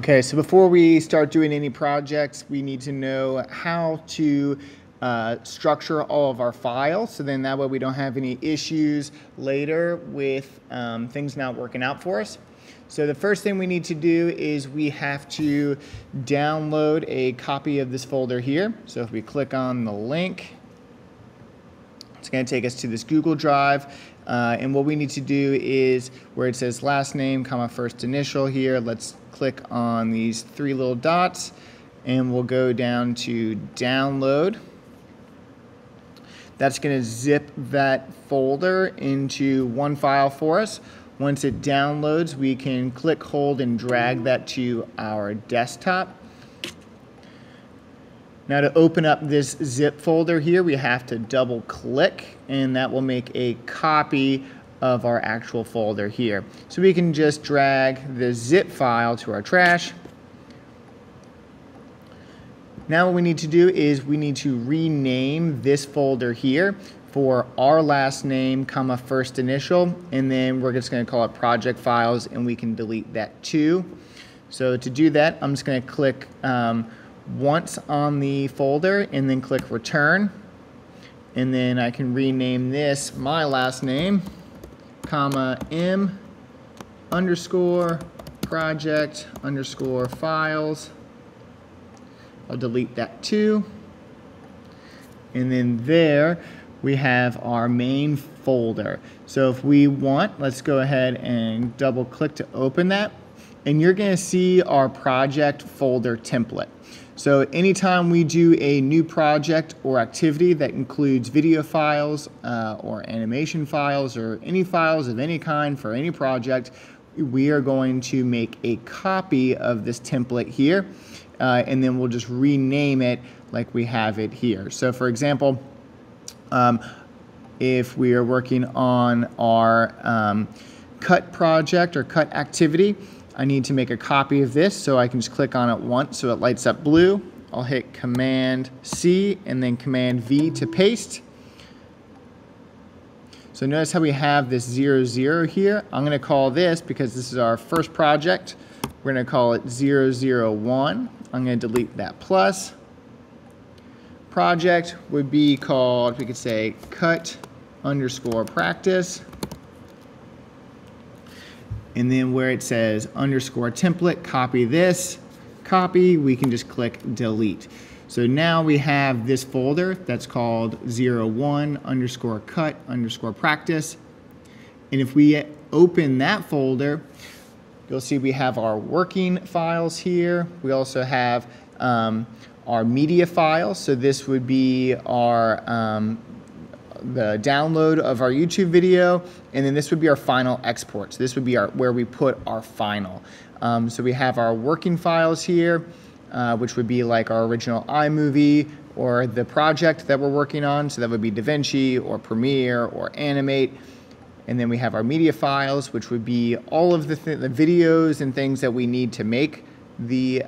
Okay, so before we start doing any projects, we need to know how to structure all of our files, so then that way we don't have any issues later with things not working out for us. So the first thing we need to do is we have to download a copy of this folder here. So if we click on the link, it's going to take us to this Google Drive. And what we need to do is where it says last name, comma, first initial here, let's click on these three little dots and we'll go down to download. That's going to zip that folder into one file for us. Once it downloads, we can click, hold, and drag that to our desktop. Now to open up this zip folder here, we have to double click and that will make a copy of our actual folder here. So we can just drag the zip file to our trash. Now what we need to do is we need to rename this folder here for our last name, comma, first initial, and then we're just going to call it project files and we can delete that too. So to do that, I'm just going to click once on the folder and then click return, and then I can rename this my last name, comma, m underscore project underscore files. I'll delete that too, and then there we have our main folder. So if we want, let's go ahead and double click to open that, and you're going to see our project folder template. So anytime we do a new project or activity that includes video files or animation files or any files of any kind for any project, we are going to make a copy of this template here and then we'll just rename it like we have it here. So for example, if we are working on our cut project or cut activity, I need to make a copy of this, so I can just click on it once so it lights up blue. I'll hit Command C and then Command V to paste. So notice how we have this 00 here. I'm going to call this, because this is our first project, we're going to call it 001. I'm going to delete that plus. Project would be called, we could say, cut underscore practice. And then where it says underscore template, copy this, copy, we can just click delete. So now we have this folder that's called 01 underscore cut underscore practice. And if we open that folder, you'll see we have our working files here. We also have our media files. So this would be our the download of our YouTube video, and then this would be our final export. So this would be where we put our final. So we have our working files here, which would be like our original iMovie or the project that we're working on. So that would be DaVinci or Premiere or Animate. And then we have our media files, which would be all of the videos and things that we need to make the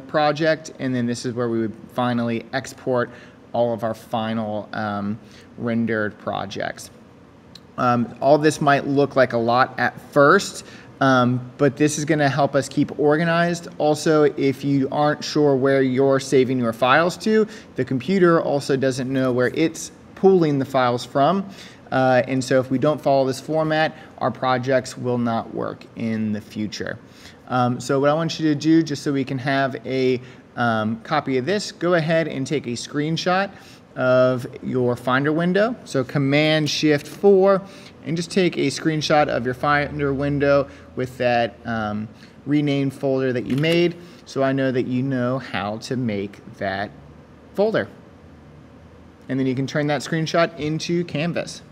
project. And then this is where we would finally export all of our final rendered projects. All this might look like a lot at first, but this is going to help us keep organized. Also, if you aren't sure where you're saving your files to, the computer also doesn't know where it's pulling the files from. And so if we don't follow this format, our projects will not work in the future. So what I want you to do, just so we can have a copy of this, go ahead and take a screenshot of your Finder window. So Command Shift 4 and just take a screenshot of your Finder window with that renamed folder that you made, so I know that you know how to make that folder. And then you can turn that screenshot into Canvas.